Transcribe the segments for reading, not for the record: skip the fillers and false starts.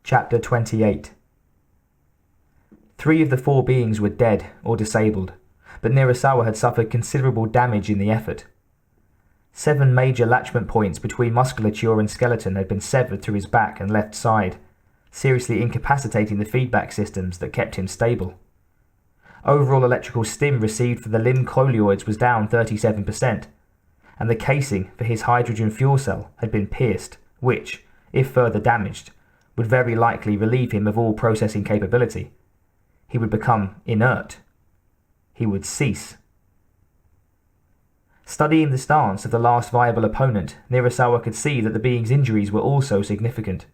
Chapter 28. 3 of the 4 beings were dead or disabled, but Nirasawa had suffered considerable damage in the effort. 7 major latchment points between musculature and skeleton had been severed through his back and left side, seriously incapacitating the feedback systems that kept him stable. Overall electrical stim received for the limb colloids was down 37%, and the casing for his hydrogen fuel cell had been pierced, which, if further damaged, would very likely relieve him of all processing capability. He would become inert. He would cease. Studying the stance of the last viable opponent, Nirasawa could see that the being's injuries were also significant.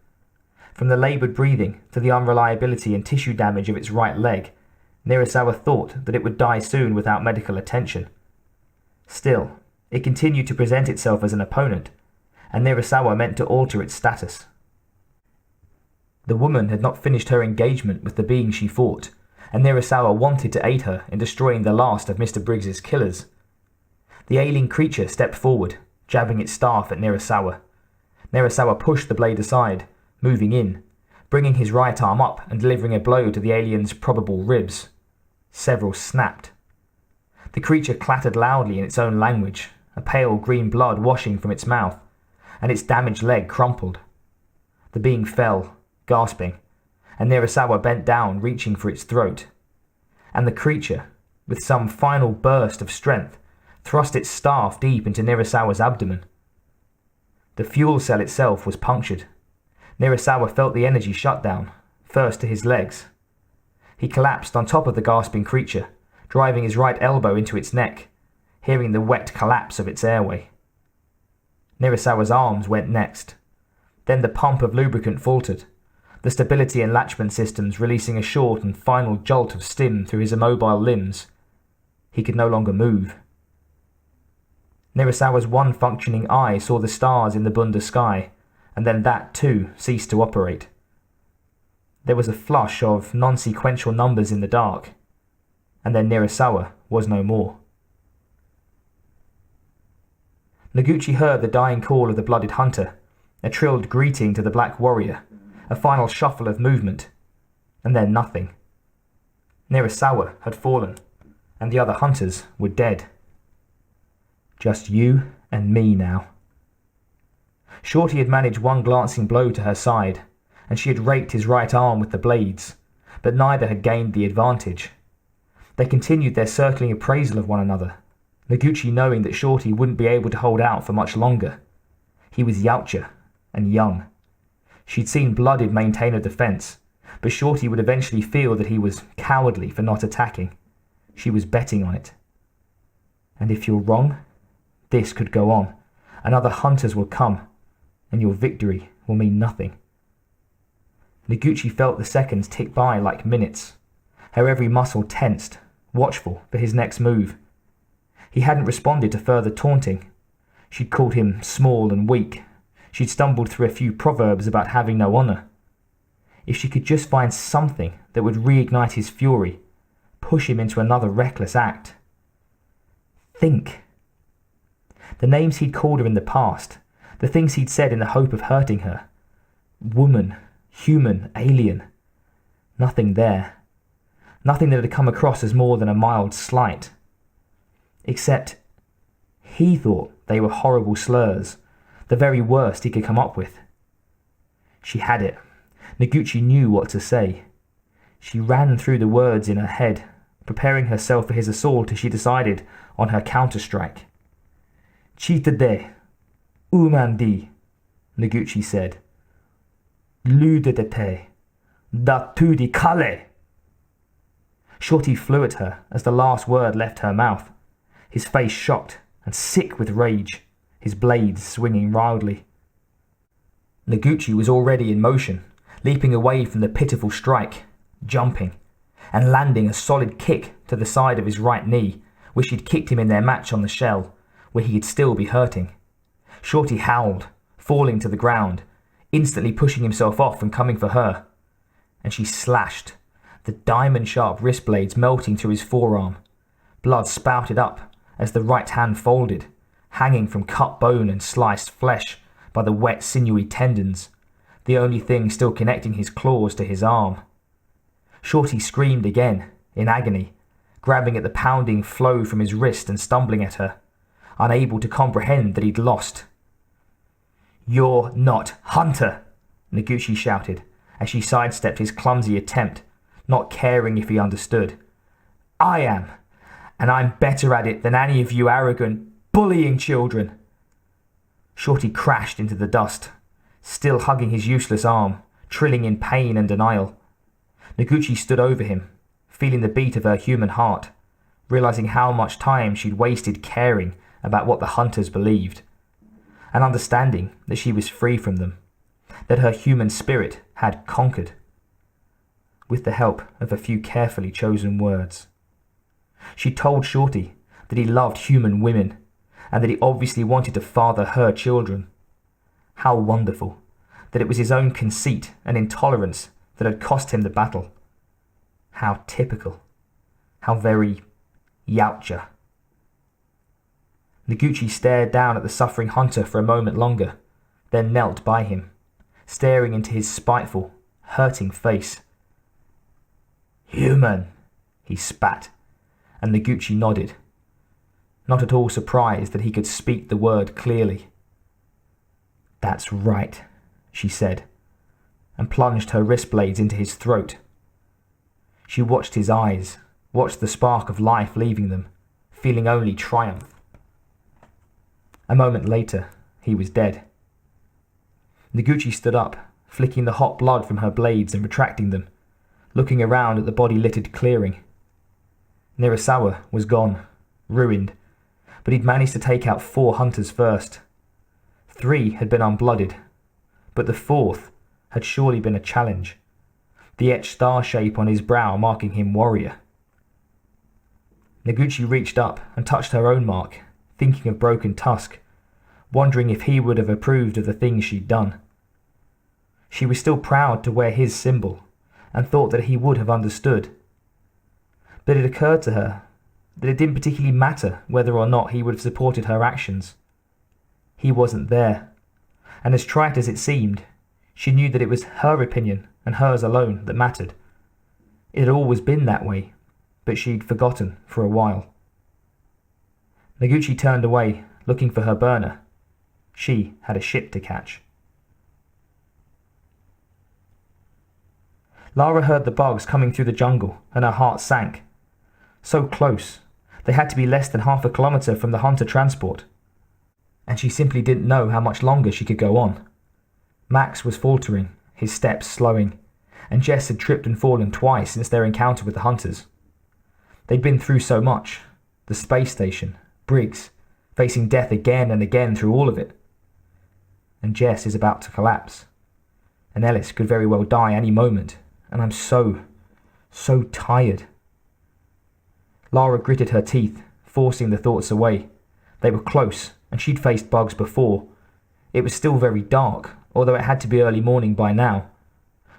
From the laboured breathing to the unreliability and tissue damage of its right leg, Nirasawa thought that it would die soon without medical attention. Still, it continued to present itself as an opponent, and Nirasawa meant to alter its status. The woman had not finished her engagement with the being she fought, and Nirasawa wanted to aid her in destroying the last of Mr. Briggs's killers. The alien creature stepped forward, jabbing its staff at Nirasawa. Nirasawa pushed the blade aside, moving in, bringing his right arm up and delivering a blow to the alien's probable ribs. Several snapped. The creature clattered loudly in its own language, a pale green blood washing from its mouth, and its damaged leg crumpled. The being fell, gasping, and Nirasawa bent down, reaching for its throat. And the creature, with some final burst of strength, thrust its staff deep into Nirasawa's abdomen. The fuel cell itself was punctured. Nirasawa felt the energy shut down, first to his legs. He collapsed on top of the gasping creature, driving his right elbow into its neck, hearing the wet collapse of its airway. Nirasawa's arms went next. Then the pump of lubricant faltered, the stability and latchment systems releasing a short and final jolt of stim through his immobile limbs. He could no longer move. Nirasawa's one functioning eye saw the stars in the Bunda sky, and then that too ceased to operate. There was a flush of non-sequential numbers in the dark, and then Nirasawa was no more. Noguchi heard the dying call of the blooded hunter, a trilled greeting to the black warrior, a final shuffle of movement, and then nothing. Nirasawa had fallen, and the other hunters were dead. Just you and me now. Shorty had managed one glancing blow to her side, and she had raked his right arm with the blades, but neither had gained the advantage. They continued their circling appraisal of one another, Noguchi knowing that Shorty wouldn't be able to hold out for much longer. He was Yautja, and young. She'd seen Blooded maintain a defense, but Shorty would eventually feel that he was cowardly for not attacking. She was betting on it. And if you're wrong, this could go on, and other hunters will come, and your victory will mean nothing. Noguchi felt the seconds tick by like minutes, her every muscle tensed, watchful for his next move. He hadn't responded to further taunting. She'd called him small and weak. She'd stumbled through a few proverbs about having no honour. If she could just find something that would reignite his fury, push him into another reckless act. Think. The names he'd called her in the past, the things he'd said in the hope of hurting her. Woman, human, alien. Nothing there. Nothing that had come across as more than a mild slight. Except, he thought they were horrible slurs, the very worst he could come up with. She had it. Noguchi knew what to say. She ran through the words in her head, preparing herself for his assault as she decided on her counter-strike. Chita de, umandi, Noguchi said. Ludedete, datudi kale. Shorty flew at her as the last word left her mouth, his face shocked and sick with rage, his blades swinging wildly. Noguchi was already in motion, leaping away from the pitiful strike, jumping, and landing a solid kick to the side of his right knee, where she'd kicked him in their match on the shell, where he'd still be hurting. Shorty howled, falling to the ground, instantly pushing himself off and coming for her. And she slashed, the diamond-sharp wrist blades melting through his forearm. Blood spouted up as the right hand folded, hanging from cut bone and sliced flesh by the wet sinewy tendons, the only thing still connecting his claws to his arm. Shorty screamed again, in agony, grabbing at the pounding flow from his wrist and stumbling at her, unable to comprehend that he'd lost. "You're not Hunter!" Noguchi shouted, as she sidestepped his clumsy attempt, not caring if he understood. "I am, and I'm better at it than any of you arrogant, bullying children!" Shorty crashed into the dust, still hugging his useless arm, trilling in pain and denial. Noguchi stood over him, feeling the beat of her human heart, realizing how much time she'd wasted caring about what the hunters believed, and understanding that she was free from them, that her human spirit had conquered, with the help of a few carefully chosen words. She told Shorty that he loved human women, and that he obviously wanted to father her children. How wonderful that it was his own conceit and intolerance that had cost him the battle. How typical. How very Yautja. Noguchi stared down at the suffering hunter for a moment longer, then knelt by him, staring into his spiteful, hurting face. "Human," he spat, and Noguchi nodded, not at all surprised that he could speak the word clearly. "That's right," she said, and plunged her wrist blades into his throat. She watched his eyes, watched the spark of life leaving them, feeling only triumph. A moment later, he was dead. Noguchi stood up, flicking the hot blood from her blades and retracting them, looking around at the body-littered clearing. Nirasawa was gone, ruined, but he'd managed to take out 4 hunters first. 3 had been unblooded, but the 4th had surely been a challenge, the etched star shape on his brow marking him warrior. Noguchi reached up and touched her own mark, thinking of Broken Tusk, wondering if he would have approved of the things she'd done. She was still proud to wear his symbol, and thought that he would have understood. But it occurred to her that it didn't particularly matter whether or not he would have supported her actions. He wasn't there, and as trite as it seemed, she knew that it was her opinion and hers alone that mattered. It had always been that way, but she'd forgotten for a while. Naguchi turned away, looking for her burner. She had a ship to catch. Lara heard the bugs coming through the jungle, and her heart sank. So close, they had to be less than half a kilometre from the hunter transport, and she simply didn't know how much longer she could go on. Max was faltering, his steps slowing, and Jess had tripped and fallen twice since their encounter with the hunters. They'd been through so much, the space station, Briggs, facing death again and again through all of it. And Jess is about to collapse, and Ellis could very well die any moment, and I'm so tired. Lara gritted her teeth, forcing the thoughts away. They were close, and she'd faced bugs before. It was still very dark, although it had to be early morning by now.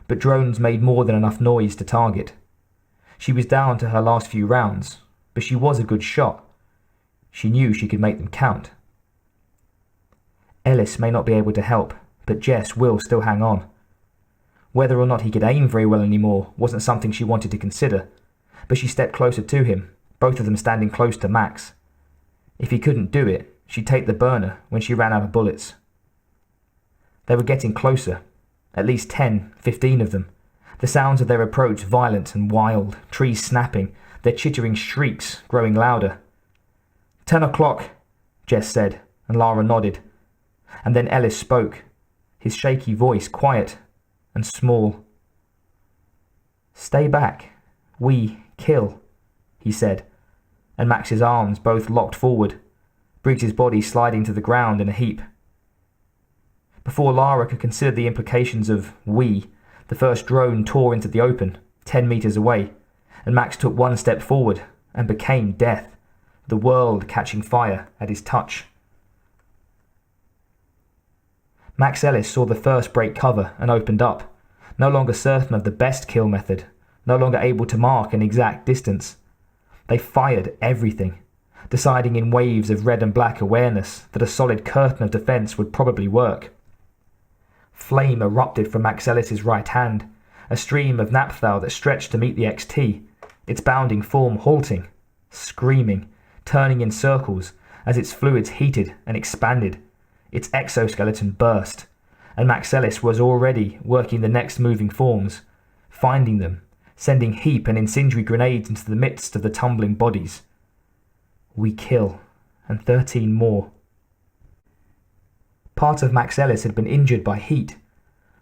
But drones made more than enough noise to target. She was down to her last few rounds, but she was a good shot. She knew she could make them count. Ellis may not be able to help, but Jess will still hang on. Whether or not he could aim very well anymore wasn't something she wanted to consider, but she stepped closer to him, both of them standing close to Max. If he couldn't do it, she'd take the burner when she ran out of bullets. They were getting closer, at least 10, 15 of them, the sounds of their approach violent and wild, trees snapping, their chittering shrieks growing louder. 10 o'clock, Jess said, and Lara nodded. And then Ellis spoke, his shaky voice quiet and small. "Stay back. We kill," he said, and Max's arms both locked forward, Briggs's body sliding to the ground in a heap. Before Lara could consider the implications of "we," the first drone tore into the open, 10 meters away, and Max took one step forward and became death, the world catching fire at his touch. Max Ellis saw the first break cover and opened up, no longer certain of the best kill method, no longer able to mark an exact distance. They fired everything, deciding in waves of red and black awareness that a solid curtain of defense would probably work. Flame erupted from Max Ellis's right hand, a stream of naphtha that stretched to meet the XT, its bounding form halting, screaming, turning in circles as its fluids heated and expanded. Its exoskeleton burst, and Max Ellis was already working the next moving forms, finding them, sending heap and incendiary grenades into the midst of the tumbling bodies. We kill, and 13 more. Part of Max Ellis had been injured by heat,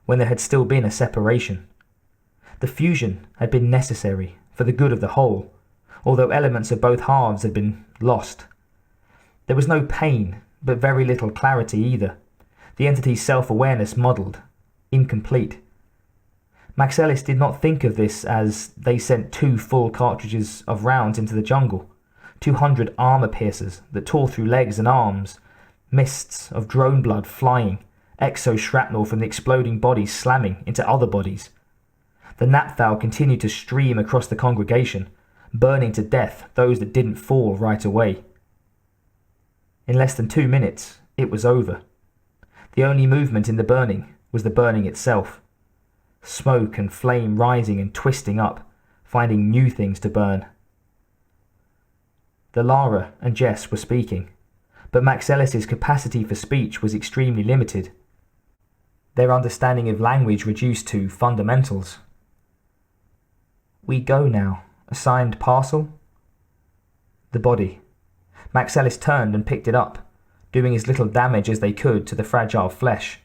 when there had still been a separation. The fusion had been necessary for the good of the whole, although elements of both halves had been lost. There was no pain, but very little clarity either. The entity's self-awareness muddled, incomplete. Max Ellis did not think of this as they sent 2 full cartridges of rounds into the jungle, 200 armor piercers that tore through legs and arms, mists of drone blood flying, exo-shrapnel from the exploding bodies slamming into other bodies. The naphtha continued to stream across the congregation, burning to death those that didn't fall right away. In less than 2 minutes, it was over. The only movement in the burning was the burning itself. Smoke and flame rising and twisting up, finding new things to burn. The Lara and Jess were speaking, but Max Ellis's capacity for speech was extremely limited. Their understanding of language reduced to fundamentals. We go now. Assigned parcel? The body. Max Ellis turned and picked it up, doing as little damage as they could to the fragile flesh.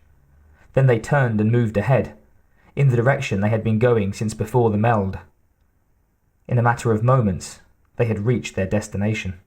Then they turned and moved ahead, in the direction they had been going since before the meld. In a matter of moments, they had reached their destination.